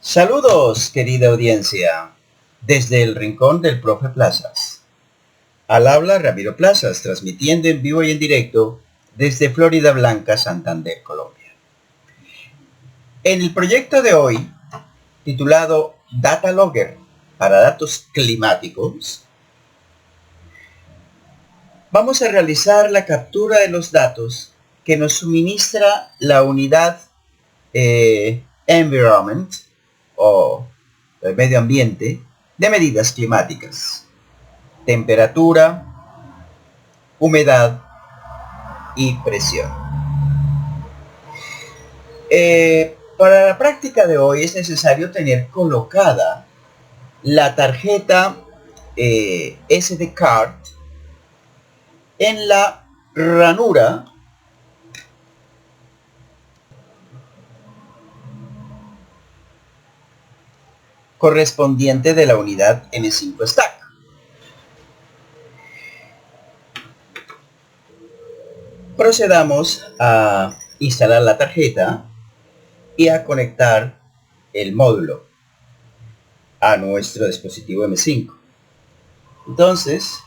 Saludos, querida audiencia, desde el rincón del profe Plazas. Al habla Ramiro Plazas, transmitiendo en vivo y en directo desde Florida Blanca, Santander, Colombia. En el proyecto de hoy, titulado Data Logger para datos climáticos, vamos a realizar la captura de los datos que nos suministra la unidad Environment o el medio ambiente de medidas climáticas, temperatura, humedad y presión. Para la práctica de hoy es necesario tener colocada la tarjeta SD Card en la ranura correspondiente de la unidad M5 Stack. Procedamos a instalar la tarjeta y a conectar el módulo a nuestro dispositivo M5. Entonces,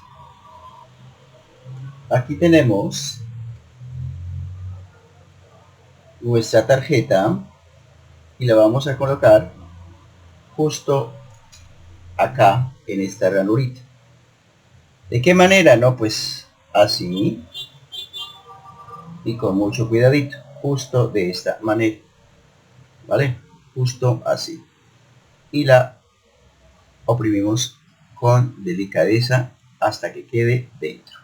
aquí tenemos nuestra tarjeta y la vamos a colocar justo acá en esta ranurita. ¿De qué manera? No, pues así y con mucho cuidadito, justo de esta manera, ¿vale? Justo así. Y la oprimimos con delicadeza hasta que quede dentro,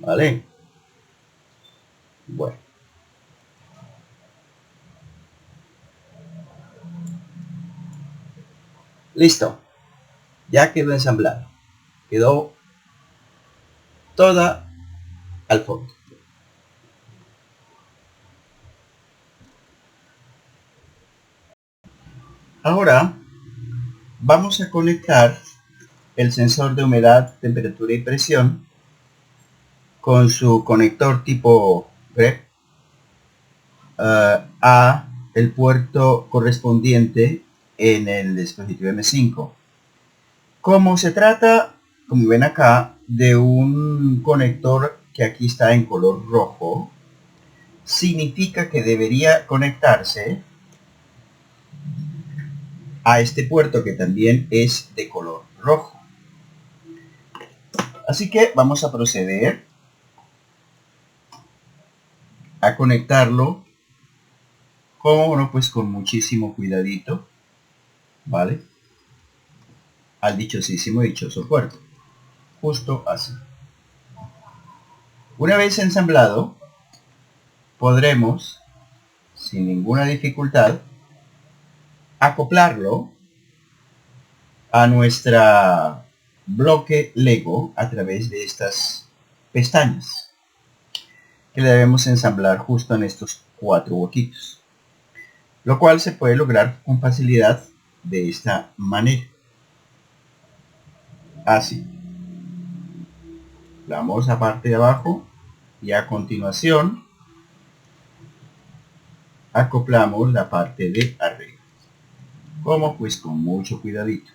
¿vale? Bueno. Listo. Ya quedó ensamblado. Quedó toda al fondo. Ahora vamos a conectar el sensor de humedad, temperatura y presión con su conector tipo GREP a el puerto correspondiente en el dispositivo M5. Como se trata, como ven acá, de un conector que aquí está en color rojo, significa que debería conectarse a este puerto que también es de color rojo. Así que vamos a proceder a conectarlo, como no, pues con muchísimo cuidadito, ¿vale? Al dichoso puerto, justo así. Una vez ensamblado, podremos, sin ninguna dificultad, acoplarlo a nuestra bloque Lego a través de estas pestañas que le debemos ensamblar justo en estos 4 huequitos, lo cual se puede lograr con facilidad de esta manera. Así. Damos la parte de abajo y a continuación acoplamos la parte de arriba. Como pues con mucho cuidadito.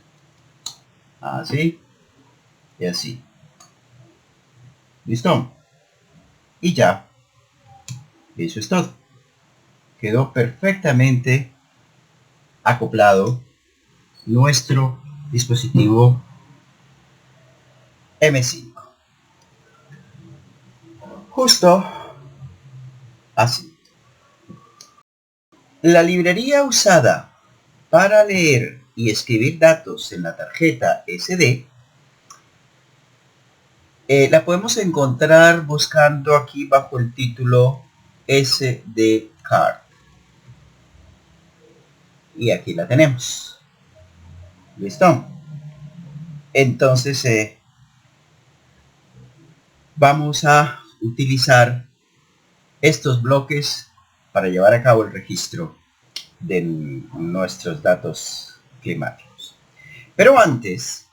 Así y así. ¿Listo? Y ya. Eso es todo. Quedó perfectamente acoplado nuestro dispositivo M5. Justo así. La librería usada para leer y escribir datos en la tarjeta SD la podemos encontrar buscando aquí bajo el título SD Card. Y aquí la tenemos. ¿Listo? Entonces vamos a utilizar estos bloques para llevar a cabo el registro de nuestros datos climáticos. Pero antes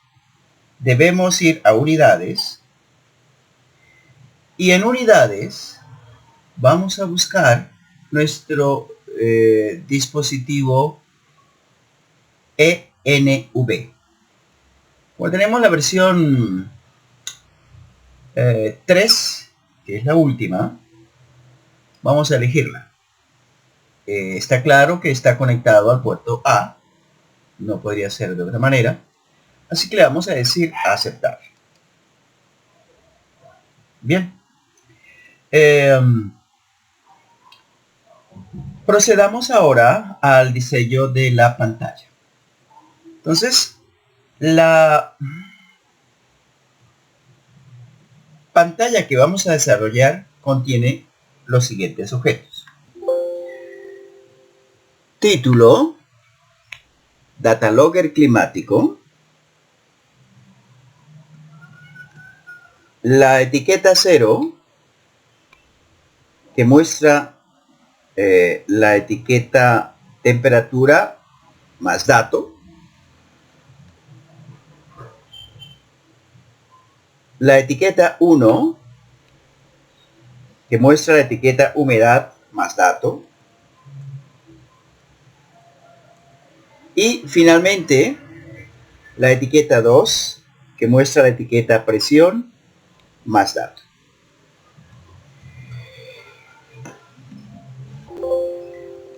debemos ir a unidades y en unidades vamos a buscar nuestro dispositivo ENV. Como tenemos la versión 3, que es la última, vamos a elegirla. Está claro que está conectado al puerto A, no podría ser de otra manera, así que le vamos a decir aceptar. Bien. Procedamos ahora al diseño de la pantalla. Entonces, la pantalla que vamos a desarrollar contiene los siguientes objetos: título, datalogger climático, la etiqueta 0, que muestra la etiqueta temperatura más dato, la etiqueta 1, que muestra la etiqueta humedad más dato, y finalmente la etiqueta 2, que muestra la etiqueta presión más dato.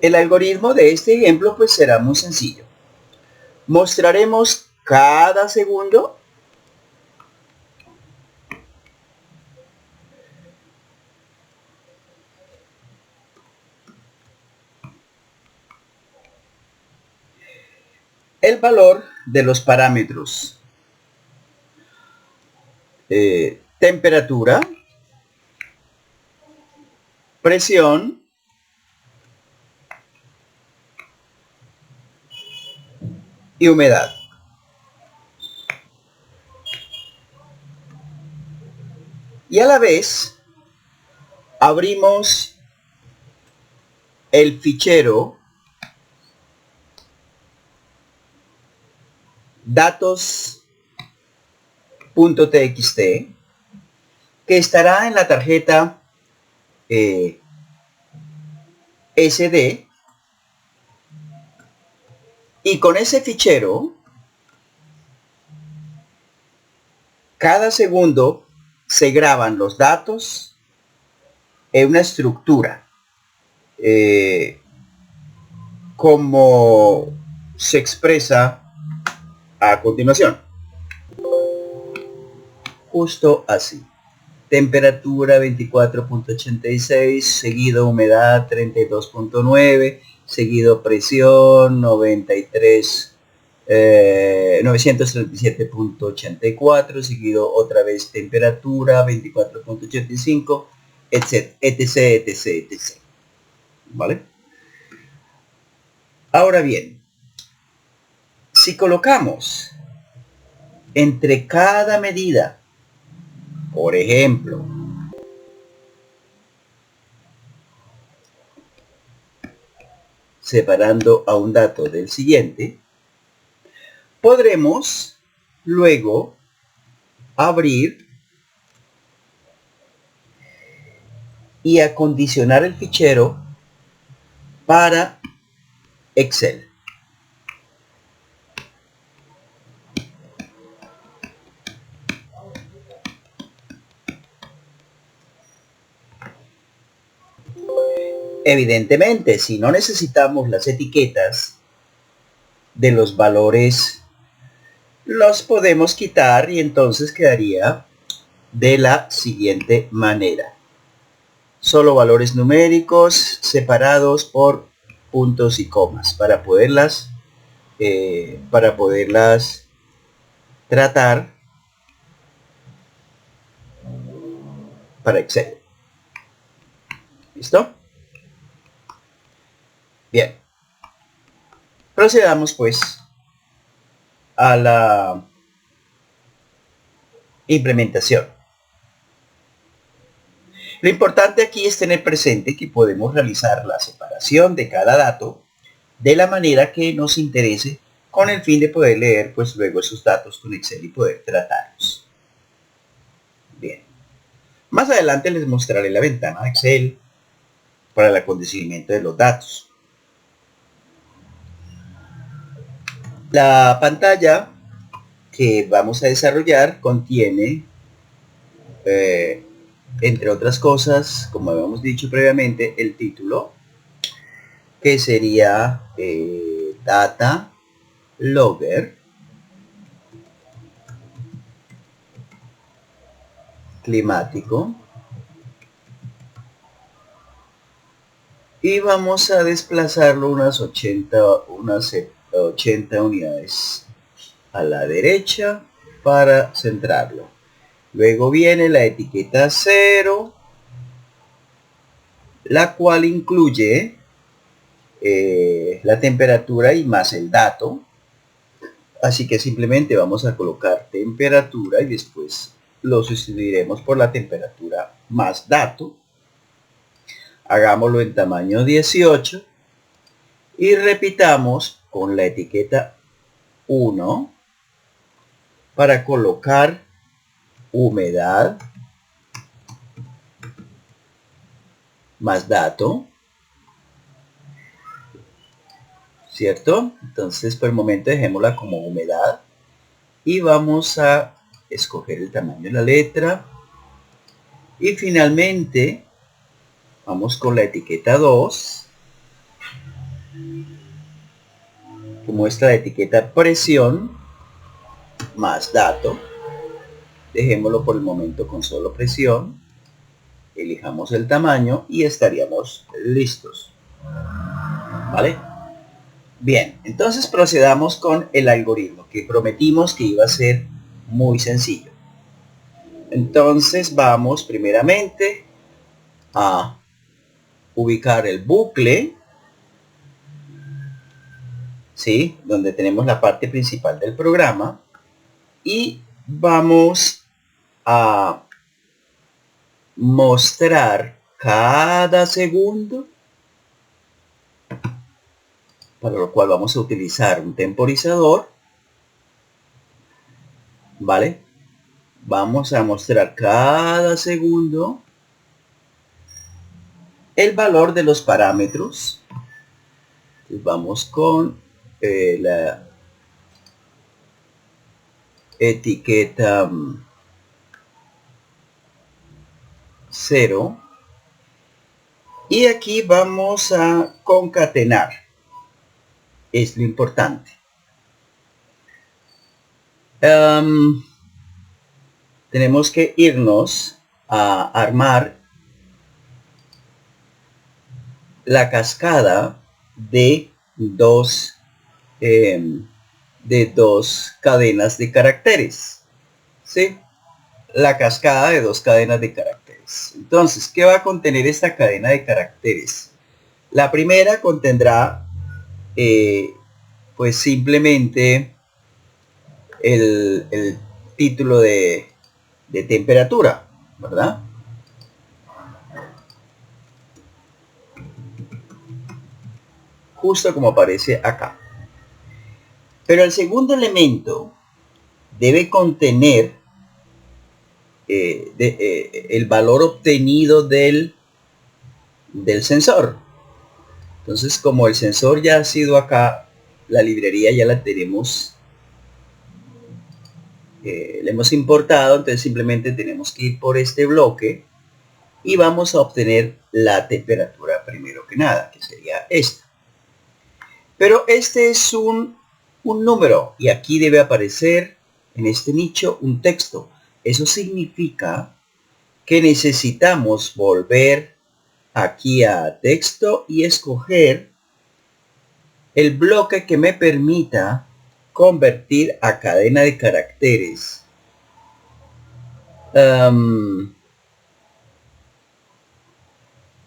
El algoritmo de este ejemplo pues será muy sencillo. Mostraremos cada segundo el valor de los parámetros temperatura, presión y humedad. Y a la vez abrimos el fichero datos.txt, que estará en la tarjeta SD, y con ese fichero cada segundo se graban los datos en una estructura como se expresa a continuación. Justo así: temperatura 24.86, seguido humedad 32.9, seguido presión 937.84, seguido otra vez temperatura 24.85, etc, etc, etc, etc. ¿Vale? Ahora bien, si colocamos entre cada medida, por ejemplo, separando a un dato del siguiente, podremos luego abrir y acondicionar el fichero para Excel. Evidentemente, si no necesitamos las etiquetas de los valores, los podemos quitar y entonces quedaría de la siguiente manera: solo valores numéricos separados por puntos y comas para poderlas tratar para Excel. ¿Listo? Bien. Procedamos pues a la implementación. Lo importante aquí es tener presente que podemos realizar la separación de cada dato de la manera que nos interese, con el fin de poder leer pues luego esos datos con Excel y poder tratarlos. Bien. Más adelante les mostraré la ventana de Excel para el acondicionamiento de los datos. La pantalla que vamos a desarrollar contiene, entre otras cosas, como habíamos dicho previamente, el título, que sería Data Logger climático, y vamos a desplazarlo unas 80 unidades a la derecha para centrarlo. Luego viene la etiqueta 0, la cual incluye la temperatura y más el dato. Así que simplemente vamos a colocar temperatura y después lo sustituiremos por la temperatura más dato. Hagámoslo en tamaño 18 y repitamos con la etiqueta 1 para colocar humedad más dato, ¿cierto? Entonces por el momento dejémosla como humedad y vamos a escoger el tamaño de la letra y finalmente vamos con la etiqueta 2 que muestra la etiqueta presión más dato. Dejémoslo por el momento con solo presión, elijamos el tamaño y estaríamos listos, ¿vale? Bien, entonces procedamos con el algoritmo que prometimos que iba a ser muy sencillo. Entonces vamos primeramente a ubicar el bucle, ¿sí? Donde tenemos la parte principal del programa, y vamos a mostrar cada segundo, para lo cual vamos a utilizar un temporizador, ¿vale? Vamos a mostrar cada segundo el valor de los parámetros. Entonces vamos con la etiqueta 0 y aquí vamos a concatenar. Es lo importante. Tenemos que irnos a armar la cascada de dos cadenas de caracteres, ¿sí? La cascada de dos cadenas de caracteres. Entonces, ¿qué va a contener esta cadena de caracteres? La primera contendrá pues simplemente el título de temperatura, ¿verdad? Justo como aparece acá. Pero el segundo elemento debe contener el valor obtenido del sensor. Entonces, como el sensor ya ha sido acá, la librería ya la tenemos, la hemos importado, entonces simplemente tenemos que ir por este bloque y vamos a obtener la temperatura primero que nada, que sería esta. Pero este es un número y aquí debe aparecer en este nicho un texto. Eso significa que necesitamos volver aquí a texto y escoger el bloque que me permita convertir a cadena de caracteres un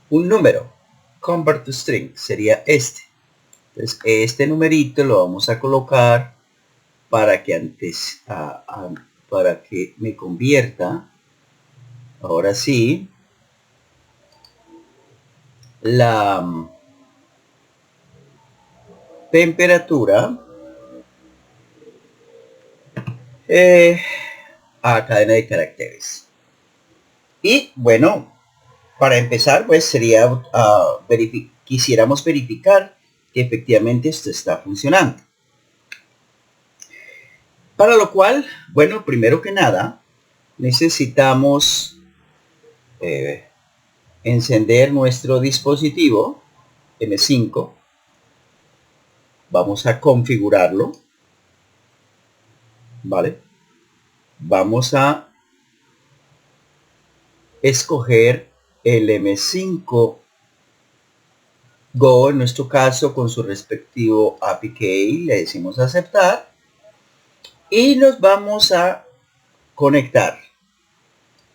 número. Convert to string sería este. Entonces este numerito lo vamos a colocar para que para que me convierta ahora sí la temperatura a cadena de caracteres. Y bueno, para empezar pues sería quisiéramos verificar que efectivamente esto está funcionando. Para lo cual, bueno, primero que nada, necesitamos encender nuestro dispositivo M5. Vamos a configurarlo, ¿vale? Vamos a escoger el M5 Go, en nuestro caso, con su respectivo API Key, le decimos aceptar y nos vamos a conectar.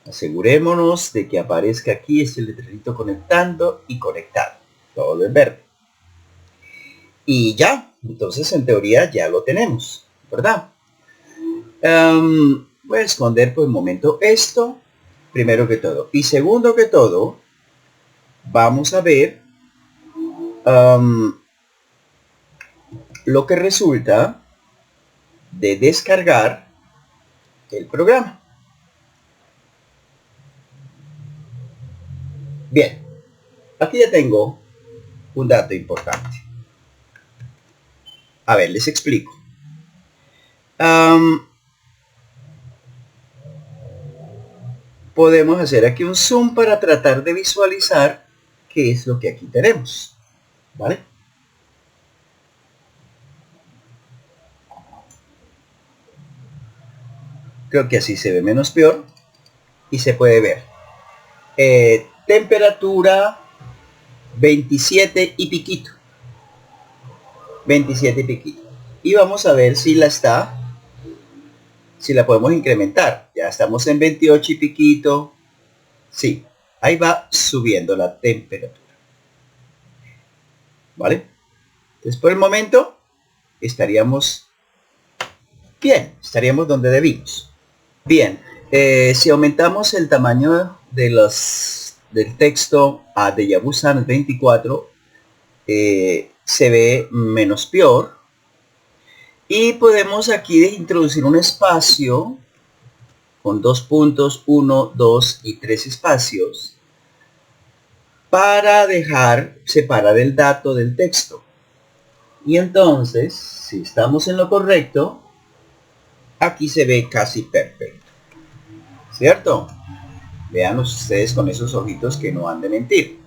Asegurémonos de que aparezca aquí este letrerito conectando y conectado, todo en verde. Y ya, entonces en teoría ya lo tenemos, ¿verdad? Voy a esconder por el momento esto, primero que todo. Y segundo que todo, vamos a ver lo que resulta de descargar el programa. Bien, aquí ya tengo un dato importante. A ver, les explico. Podemos hacer aquí un zoom para tratar de visualizar qué es lo que aquí tenemos, ¿vale? Creo que así se ve menos peor y se puede ver. Temperatura 27 y piquito. 27 y piquito. Y vamos a ver si la podemos incrementar. Ya estamos en 28 y piquito. Sí, ahí va subiendo la temperatura. ¿Vale? Entonces por el momento estaríamos bien, estaríamos donde debimos. Bien, si aumentamos el tamaño de del texto a Deja Vu Sans 24, se ve menos peor. Y podemos aquí introducir un espacio con 2 puntos, 1, 2 y 3 espacios para separar el dato del texto. Y entonces, si estamos en lo correcto, aquí se ve casi perfecto, ¿cierto? Vean ustedes con esos ojitos que no han de mentir.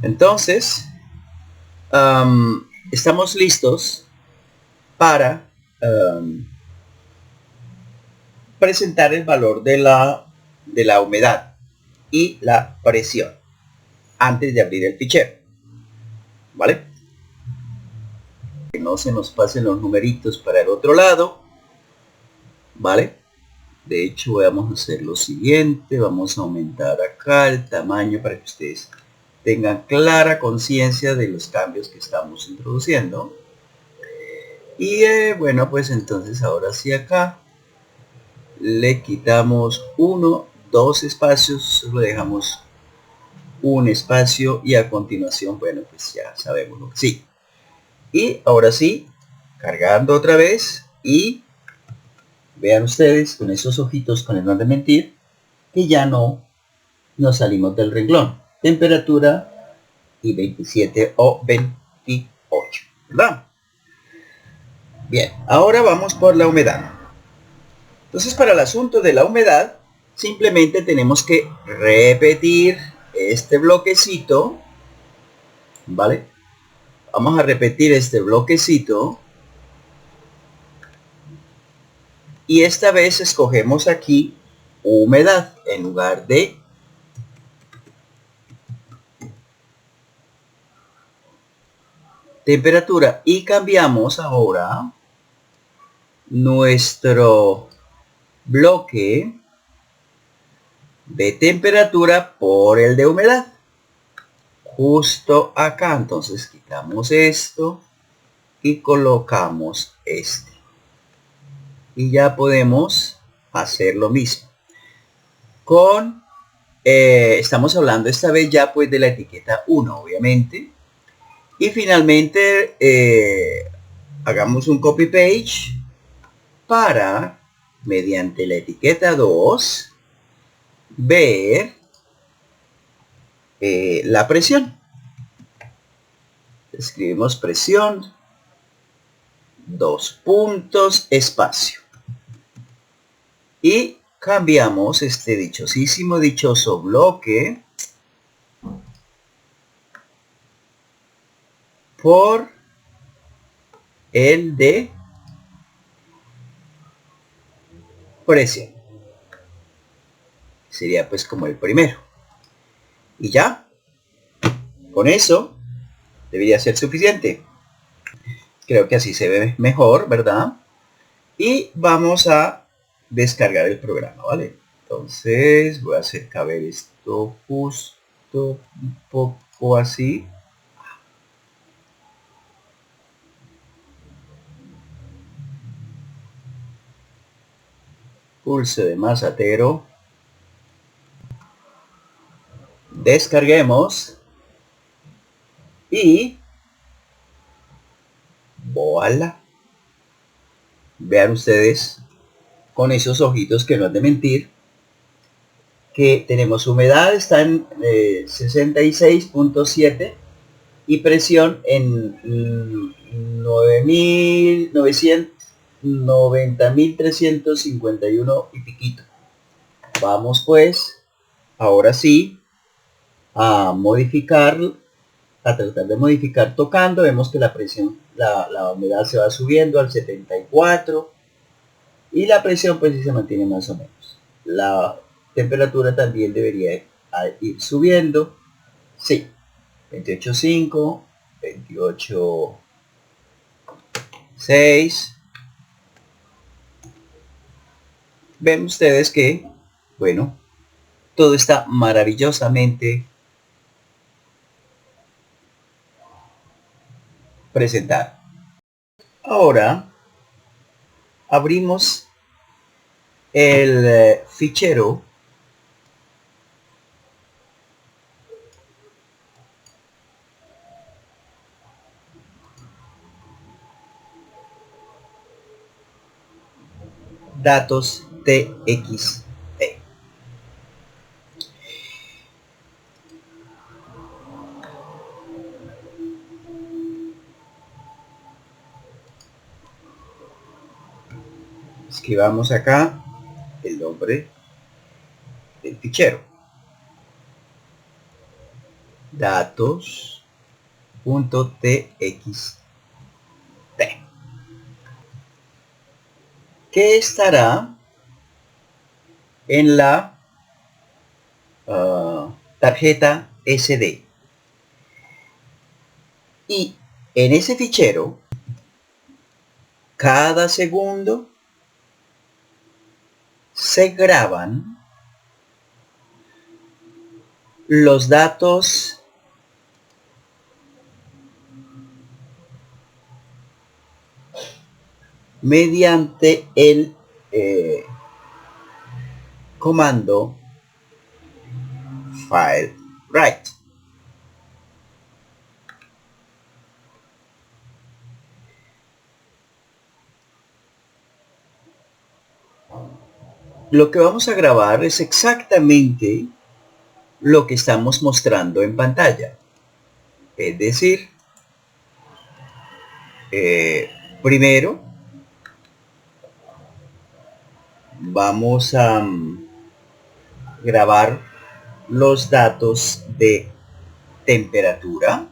Entonces, estamos listos para presentar el valor de la humedad y la presión antes de abrir el fichero, ¿vale? Que no se nos pasen los numeritos para el otro lado, ¿vale? De hecho, vamos a hacer lo siguiente, vamos a aumentar acá el tamaño para que ustedes tengan clara conciencia de los cambios que estamos introduciendo. Y bueno, pues entonces ahora sí acá le quitamos 1, 2 espacios, solo dejamos un espacio y a continuación, bueno, pues ya sabemos lo que sí. Y ahora sí, cargando otra vez y vean ustedes con esos ojitos con el no de mentir que ya no nos salimos del renglón. Temperatura y 27 o 28, ¿verdad? Bien, ahora vamos por la humedad. Entonces para el asunto de la humedad simplemente tenemos que repetir este bloquecito, ¿vale? Vamos a repetir este bloquecito y esta vez escogemos aquí humedad en lugar de temperatura y cambiamos ahora nuestro bloque de temperatura por el de humedad justo acá. Entonces quitamos esto y colocamos este y ya podemos hacer lo mismo con estamos hablando esta vez ya pues de la etiqueta 1 obviamente. Y finalmente hagamos un copy page para, mediante la etiqueta 2, ver la presión. Escribimos presión dos puntos, espacio. Y cambiamos este dichoso bloque por el de precio. Sería pues como el primero. Y ya, con eso debería ser suficiente. Creo que así se ve mejor, ¿verdad? Y vamos a descargar el programa, ¿vale? Entonces voy a hacer caber esto justo un poco así. Pulso de masatero. Descarguemos. Y voilà. Vean ustedes con esos ojitos que no han de mentir que tenemos humedad, está en 66.7 y presión en 90.351 y piquito. Vamos pues, ahora sí, a modificar, a tratar de modificar tocando. Vemos que la presión, la humedad se va subiendo al 74 y la presión pues sí se mantiene más o menos. La temperatura también debería ir subiendo. Sí, 28.5, 28.6. Ven ustedes que, bueno, todo está maravillosamente presentado. Ahora abrimos el fichero datos txt. Escribamos acá el nombre del fichero. Datos.txt. Que estará en la tarjeta SD. Y en ese fichero, cada segundo se graban los datos mediante el comando file write. Lo que vamos a grabar es exactamente lo que estamos mostrando en pantalla. Es decir, primero vamos a grabar los datos de temperatura.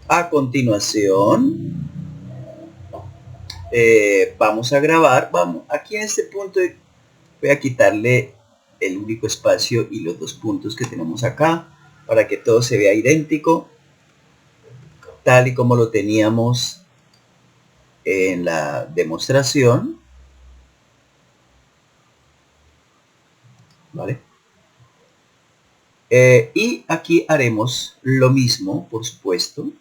A continuación vamos a grabar, aquí en este punto voy a quitarle el único espacio y los dos puntos que tenemos acá para que todo se vea idéntico tal y como lo teníamos en la demostración, ¿vale? Y aquí haremos lo mismo, por supuesto,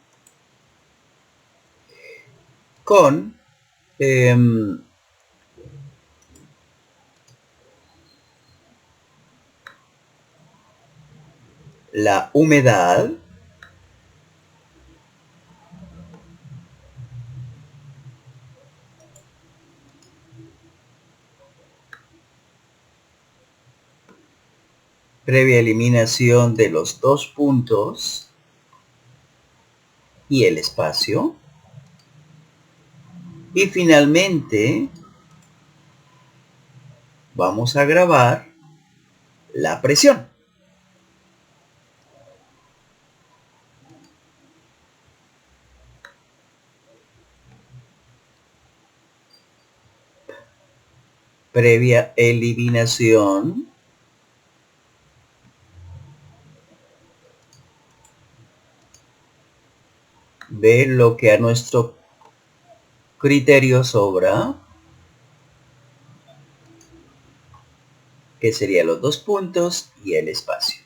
con la humedad, previa eliminación de los dos puntos, y el espacio. Y finalmente vamos a grabar la presión. Previa eliminación. De lo que a nuestro criterio sobra, que serían los 2 puntos y el espacio.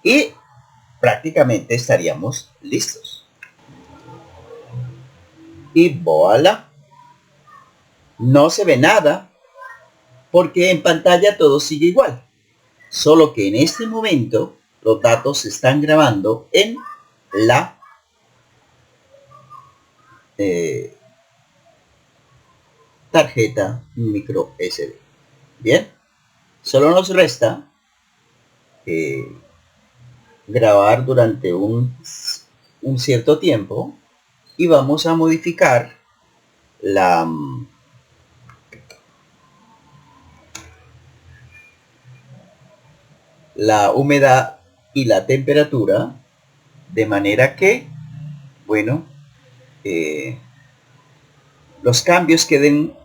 Y prácticamente estaríamos listos. Y voilà. No se ve nada porque en pantalla todo sigue igual. Solo que en este momento los datos se están grabando en la tarjeta micro SD. Bien, solo nos resta grabar durante un cierto tiempo y vamos a modificar la humedad y la temperatura de manera que, bueno, los cambios queden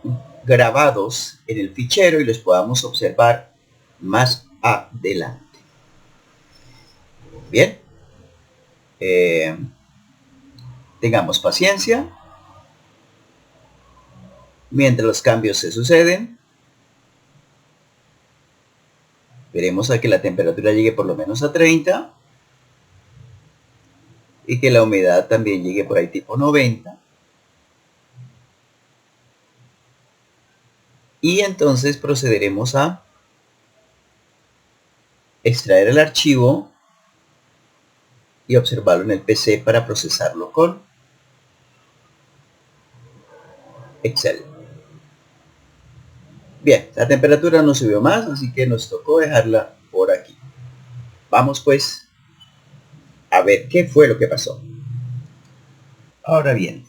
grabados en el fichero y los podamos observar más adelante. Bien, tengamos paciencia mientras los cambios se suceden. Veremos a que la temperatura llegue por lo menos a 30 y que la humedad también llegue por ahí tipo 90. Y entonces procederemos a extraer el archivo y observarlo en el PC para procesarlo con Excel. Bien, la temperatura no subió más, así que nos tocó dejarla por aquí. Vamos pues a ver qué fue lo que pasó. Ahora bien,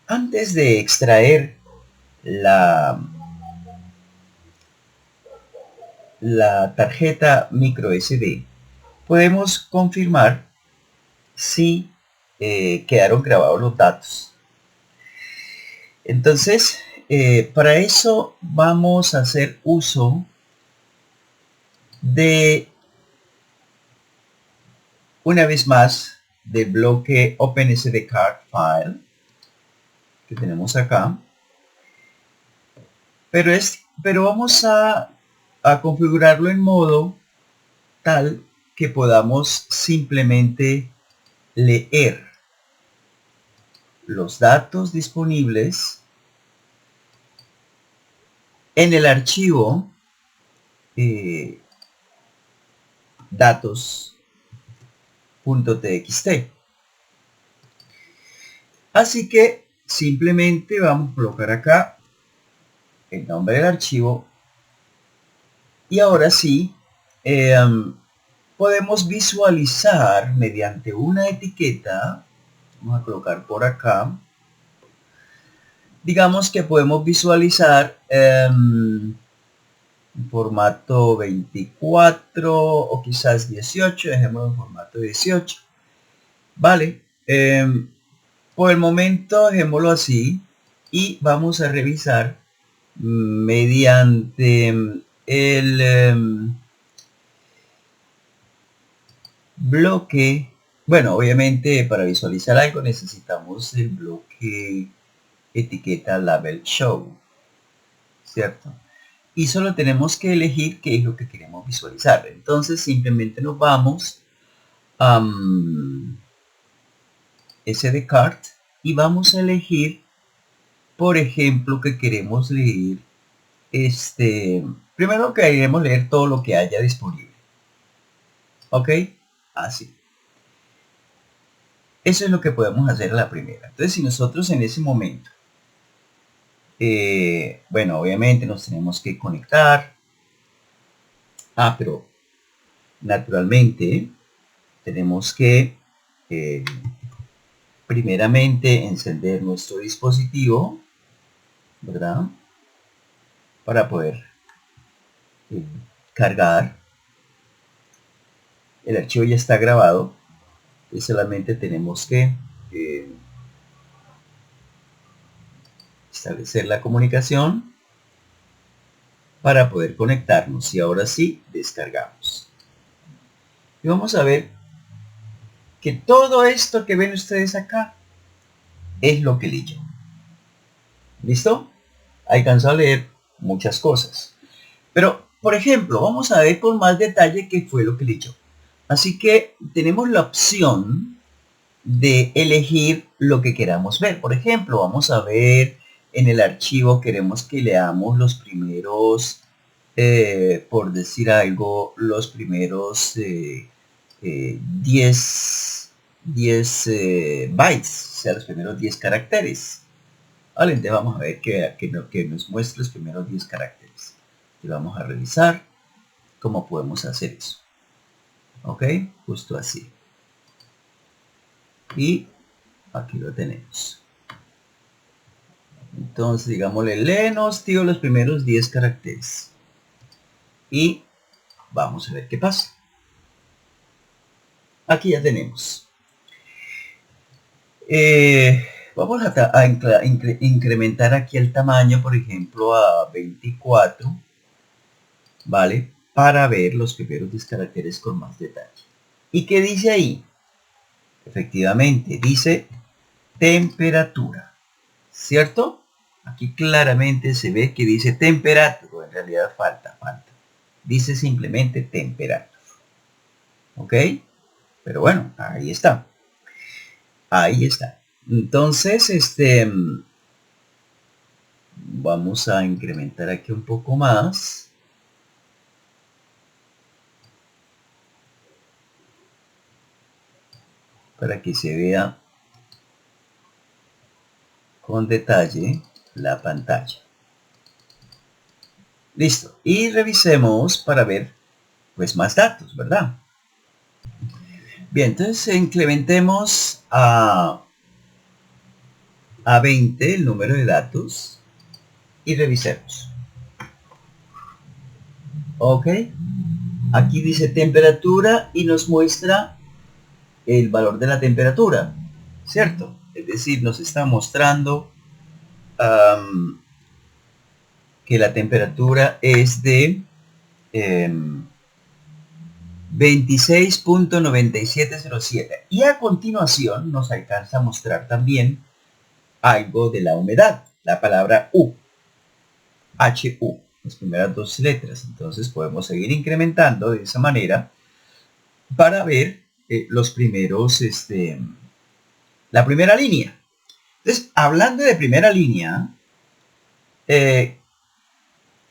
antes de extraer la tarjeta micro SD, podemos confirmar si quedaron grabados los datos. Entonces, para eso vamos a hacer uso de, una vez más, del bloque OpenSDCard File que tenemos acá. Pero vamos a configurarlo en modo tal que podamos simplemente leer los datos disponibles en el archivo datos.txt. Así que simplemente vamos a colocar acá el nombre del archivo y ahora sí podemos visualizar mediante una etiqueta. Vamos a colocar por acá. Digamos que podemos visualizar en formato 24 o quizás 18. Dejémoslo en formato 18. Vale. Por el momento dejémoslo así y vamos a revisar mediante el bloque. Bueno, obviamente para visualizar algo necesitamos el bloque etiqueta label show, ¿cierto? Y solo tenemos que elegir qué es lo que queremos visualizar. Entonces simplemente nos vamos a SDCard y vamos a elegir, por ejemplo, que queremos leer primero queremos leer todo lo que haya disponible. ¿Ok? Así. Eso es lo que podemos hacer a la primera. Entonces, si nosotros en ese momento, bueno, obviamente nos tenemos que conectar. Pero naturalmente tenemos que primeramente encender nuestro dispositivo, ¿verdad? Para poder cargar. El archivo ya está grabado y solamente tenemos que establecer la comunicación para poder conectarnos, y ahora sí descargamos. Y vamos a ver que todo esto que ven ustedes acá es lo que leyó. ¿Listo? Alcanzó a leer muchas cosas. Pero, por ejemplo, vamos a ver con más detalle qué fue lo que leyó. Así que tenemos la opción de elegir lo que queramos ver. Por ejemplo, vamos a ver en el archivo, queremos que leamos los primeros, por decir algo, los primeros 10 bytes, o sea, los primeros 10 caracteres. Vale, entonces vamos a ver que nos muestre los primeros 10 caracteres. Y vamos a revisar cómo podemos hacer eso. Ok, justo así. Y aquí lo tenemos. Entonces, digámosle, léenos, tío, los primeros 10 caracteres. Y vamos a ver qué pasa. Aquí ya tenemos. Vamos a incrementar aquí el tamaño, por ejemplo, a 24. ¿Vale? Para ver los primeros 10 caracteres con más detalle. ¿Y qué dice ahí? Efectivamente, dice temperatura. ¿Cierto? Aquí claramente se ve que dice temperatura. En realidad falta. Dice simplemente temperatura. ¿Ok? Pero bueno, ahí está. Ahí está. Entonces, vamos a incrementar aquí un poco más. Para que se vea con detalle la pantalla. Listo. Y revisemos para ver pues más datos, ¿verdad? Bien, entonces incrementemos a 20 el número de datos y revisemos. Ok. Aquí dice temperatura y nos muestra el valor de la temperatura, ¿cierto? Es decir, nos está mostrando que la temperatura es de 26.9707, y a continuación nos alcanza a mostrar también algo de la humedad, la palabra HU, las primeras dos letras. Entonces podemos seguir incrementando de esa manera para ver los primeros, la primera línea. Entonces, hablando de primera línea,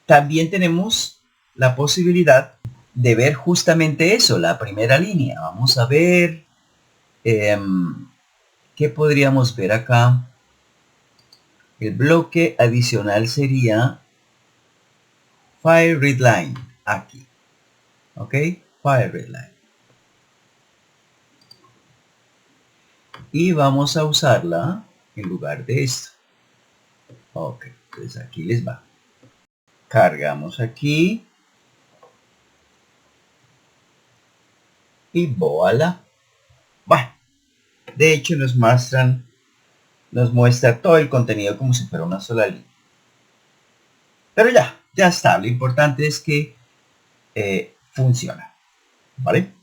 también tenemos la posibilidad de ver justamente eso, la primera línea. Vamos a ver qué podríamos ver acá. El bloque adicional sería Fire Read Line, aquí. Ok, Fire Read Line. Y vamos a usarla en lugar de esto. Ok, pues aquí les va. Cargamos aquí. Y voilà. Bueno, de hecho nos muestra todo el contenido como si fuera una sola línea. Pero ya está. Lo importante es que funciona. ¿Vale?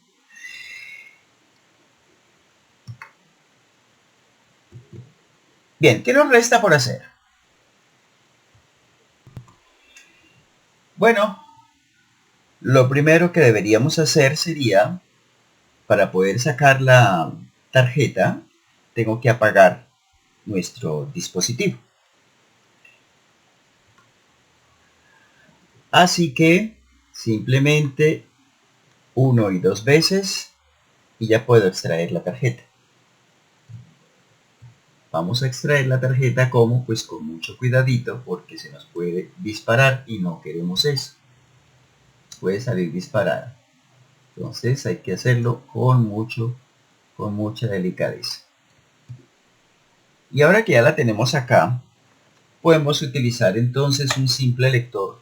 Bien, ¿qué nos resta por hacer? Bueno, lo primero que deberíamos hacer sería, para poder sacar la tarjeta, tengo que apagar nuestro dispositivo. Así que simplemente 1 y 2 veces y ya puedo extraer la tarjeta. Vamos a extraer la tarjeta como, pues con mucho cuidadito, porque se nos puede disparar y no queremos eso. Puede salir disparada. Entonces hay que hacerlo con mucha delicadeza. Y ahora que ya la tenemos acá, podemos utilizar entonces un simple lector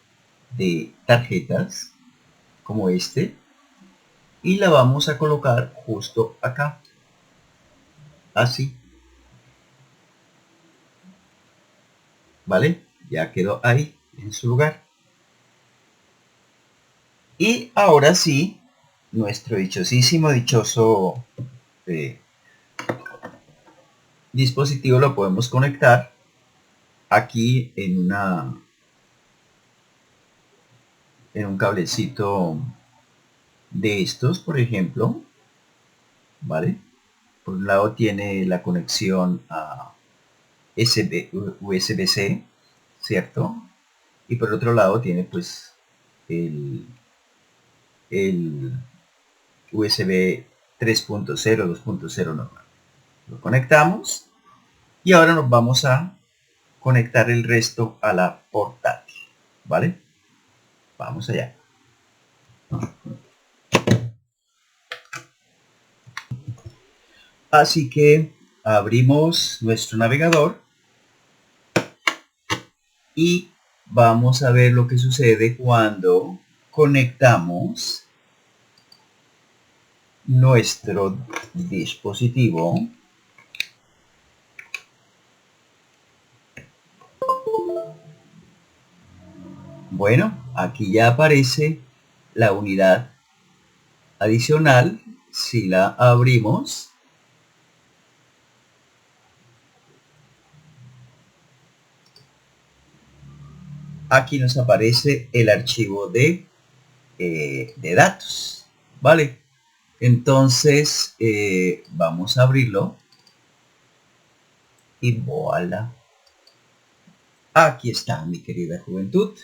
de tarjetas como este y la vamos a colocar justo acá, así, ¿vale? Ya quedó ahí en su lugar. Y ahora sí, nuestro dichoso dispositivo lo podemos conectar aquí en un cablecito de estos, por ejemplo, ¿vale? Por un lado tiene la conexión a USB-C, ¿cierto? Y por otro lado tiene pues el USB 3.0, 2.0 normal. Lo conectamos y ahora nos vamos a conectar el resto a la portátil, ¿vale? Vamos allá. Así que abrimos nuestro navegador y vamos a ver lo que sucede cuando conectamos nuestro dispositivo Bueno, aquí ya aparece la unidad adicional. Si la abrimos, aquí nos aparece el archivo de datos, ¿vale? Entonces, vamos a abrirlo y voilà. Aquí está, mi querida juventud.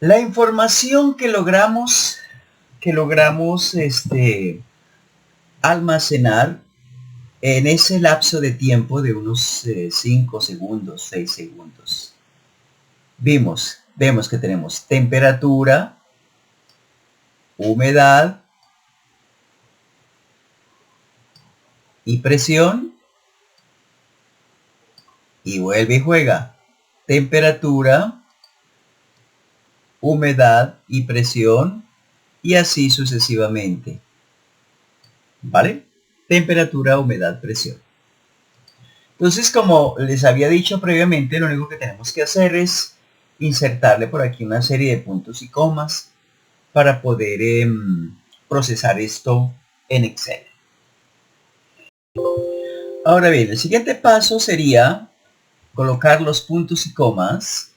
La información que logramos almacenar en ese lapso de tiempo de unos 5 segundos, 6 segundos. Vemos que tenemos temperatura, humedad y presión. Y vuelve y juega. Temperatura, humedad y presión. Y así sucesivamente. ¿Vale? Temperatura, humedad, presión. Entonces, como les había dicho previamente, lo único que tenemos que hacer es insertarle por aquí una serie de puntos y comas para poder procesar esto en Excel. Ahora bien, el siguiente paso sería colocar los puntos y comas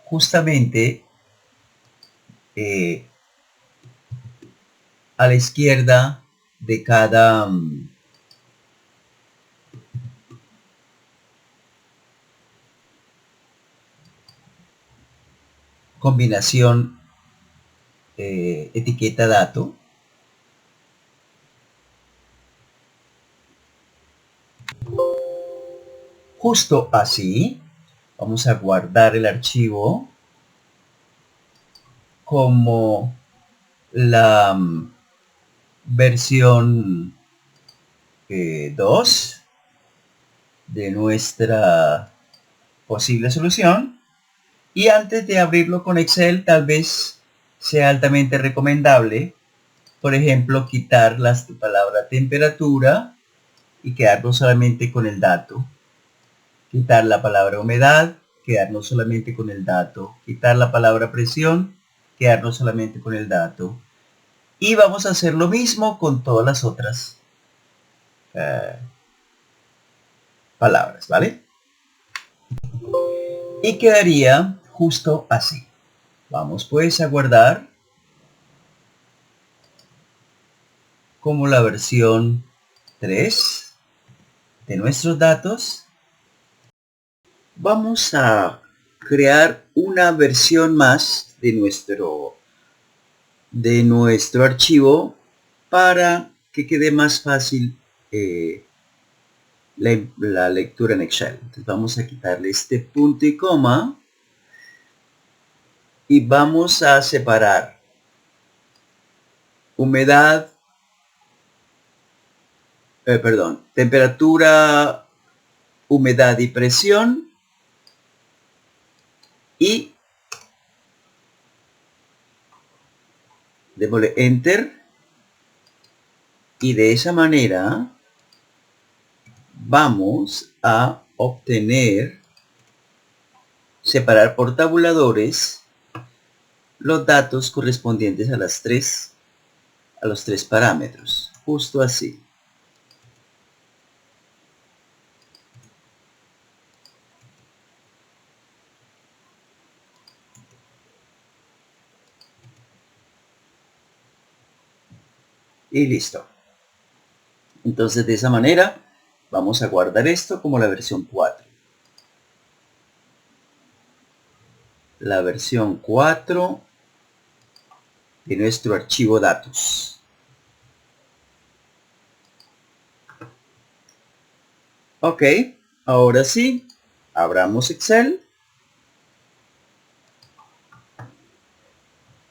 justamente a la izquierda de cada combinación etiqueta dato. Justo así. Vamos a guardar el archivo como la versión 2 de nuestra posible solución. Y antes de abrirlo con Excel, tal vez sea altamente recomendable, por ejemplo, quitar la palabra temperatura y quedarnos solamente con el dato. Quitar la palabra humedad, quedarnos solamente con el dato. Quitar la palabra presión, quedarnos solamente con el dato. Y vamos a hacer lo mismo con todas las otras palabras, ¿vale? Y quedaría justo así. Vamos pues a guardar como la versión 3 de nuestros datos. Vamos a crear una versión más de nuestro archivo para que quede más fácil la lectura en Excel. Entonces vamos a quitarle este punto y coma y vamos a separar humedad, temperatura, humedad y presión, y démosle enter, y de esa manera vamos a obtener, separar por tabuladores los datos correspondientes a los tres parámetros, justo así. Y listo. Entonces de esa manera vamos a guardar esto como la versión 4. La versión 4 de nuestro archivo datos. Ok, ahora sí, abramos Excel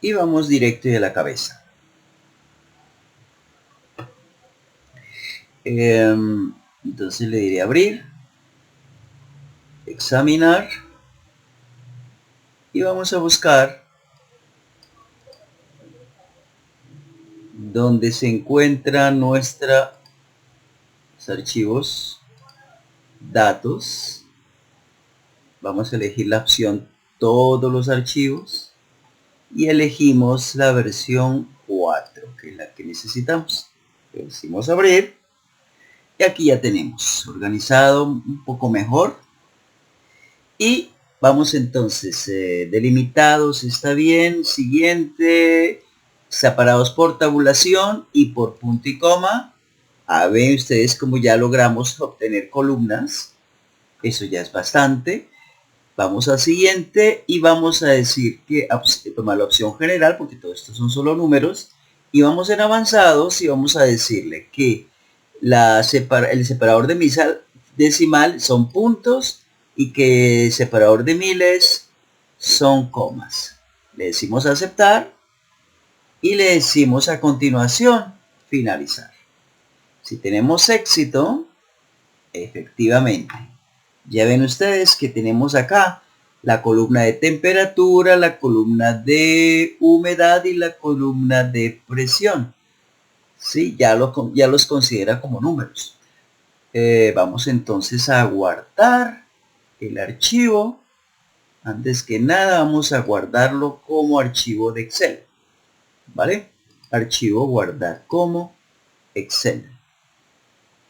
y vamos directo y a la cabeza. Entonces le diré abrir, examinar, y vamos a buscar donde se encuentran nuestros archivos datos. Vamos a elegir la opción todos los archivos y elegimos la versión 4, que es la que necesitamos. Le decimos abrir y aquí ya tenemos organizado un poco mejor. Y vamos entonces, delimitados está bien, siguiente, separados por tabulación y por punto y coma. Ven ustedes como ya logramos obtener columnas, eso ya es bastante. Vamos a siguiente y vamos a decir que tomar la opción general, porque todo esto son solo números, y vamos en avanzados y vamos a decirle que el separador de decimal son puntos y que el separador de miles son comas. Le decimos aceptar y le decimos a continuación finalizar. Si tenemos éxito, efectivamente, ya ven ustedes que tenemos acá la columna de temperatura, la columna de humedad y la columna de presión. Sí, ya los considera como números. Vamos entonces a guardar el archivo. Antes que nada vamos a guardarlo como archivo de Excel. ¿Vale? Archivo guardar como Excel.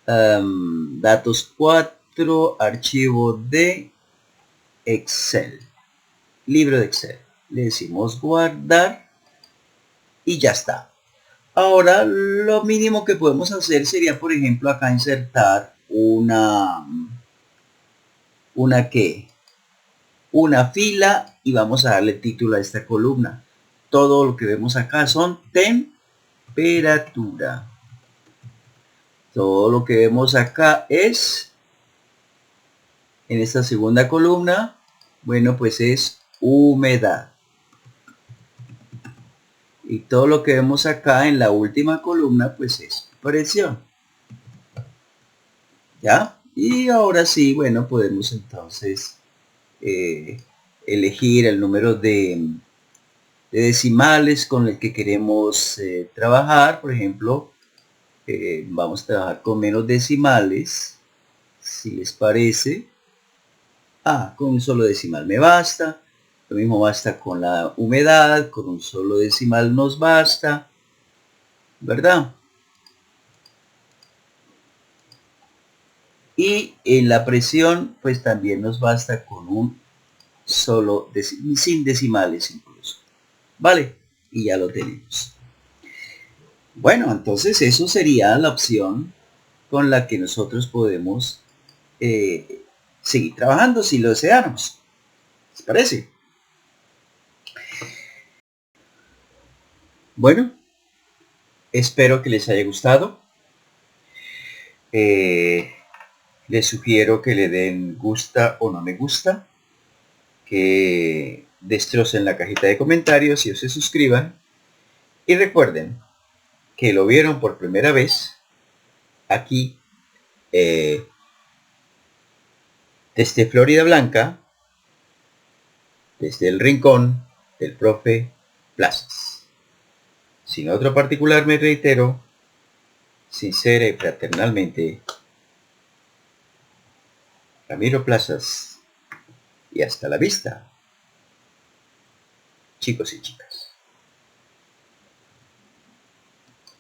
Datos 4, archivo de Excel. Libro de Excel. Le decimos guardar y ya está. Ahora lo mínimo que podemos hacer sería, por ejemplo, acá insertar una fila y vamos a darle título a esta columna. Todo lo que vemos acá son temperatura. Todo lo que vemos acá es, en esta segunda columna, bueno, pues es humedad. Y todo lo que vemos acá en la última columna, pues es presión. ¿Ya? Y ahora sí, bueno, podemos entonces elegir el número de decimales con el que queremos trabajar. Por ejemplo, vamos a trabajar con menos decimales, si les parece. Con un solo decimal me basta. Lo mismo basta con la humedad, con un solo decimal nos basta, ¿verdad? Y en la presión, pues también nos basta con un solo sin decimales incluso. ¿Vale? Y ya lo tenemos. Bueno, entonces eso sería la opción con la que nosotros podemos seguir trabajando si lo deseáramos. ¿Les parece? Bueno, espero que les haya gustado. Les sugiero que le den gusta o no me gusta, que destrocen la cajita de comentarios y o se suscriban. Y recuerden, que lo vieron por primera vez aquí desde Florida Blanca, desde el rincón del profe Plazas. Sin otro particular me reitero, sincera y fraternalmente, Ramiro Plazas, y hasta la vista, chicos y chicas.